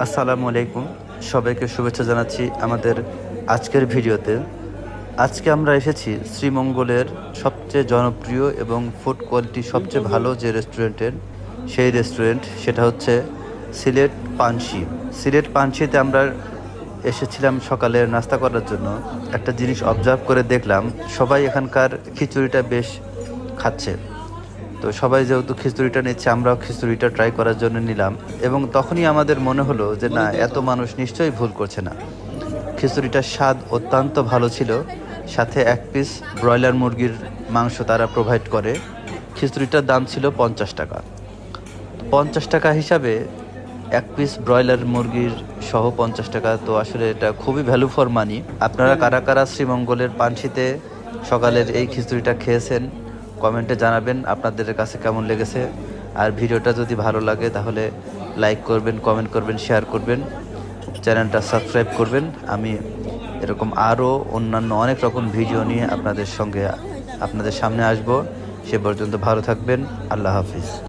আসসালামু আলাইকুম, সবাইকে শুভেচ্ছা জানাচ্ছি আমাদের আজকের ভিডিওতে। আজকে আমরা এসেছি শ্রীমঙ্গলের সবচেয়ে জনপ্রিয় এবং ফুড কোয়ালিটি সবচেয়ে ভালো যে রেস্টুরেন্টের সেই রেস্টুরেন্ট, সেটা হচ্ছে সিলেট পানসি। সিলেট পানসিতে আমরা এসেছিলাম সকালে নাস্তা করার জন্য। একটা জিনিস অবজার্ভ করে দেখলাম, সবাই এখানকার খিচুড়িটা বেশ খাচ্ছে। তো সবাই যেহেতু খিচুড়িটা নিচ্ছে, আমরাও খিচুড়িটা ট্রাই করার জন্য নিলাম, এবং তখনই আমাদের মনে হলো যে না, এত মানুষ নিশ্চয়ই ভুল করছে না। খিচুড়িটার স্বাদ অত্যন্ত ভালো ছিল, সাথে 1 পিস ব্রয়লার মুরগির মাংস তারা প্রোভাইড করে। খিচুড়িটার দাম ছিল 50 টাকা। 50 টাকা হিসাবে 1 পিস ব্রয়লার মুরগির সহ 50 টাকা, তো আসলে এটা খুবই ভ্যালু ফর মানি। আপনারা কারা কারা শ্রীমঙ্গলের পানসিতে সকালের এই খিচুড়িটা খেয়েছেন কমেন্টে জানাবেন আপনাদের কাছে কেমন লেগেছে। আর ভিডিওটা যদি ভালো লাগে তাহলে লাইক করবেন, কমেন্ট করবেন, শেয়ার করবেন, চ্যানেলটা সাবস্ক্রাইব করবেন। আমি এরকম আরও অন্যান্য অনেক রকম ভিডিও নিয়ে আপনাদের সামনে আসব। সে পর্যন্ত ভালো থাকবেন। আল্লাহ হাফিজ।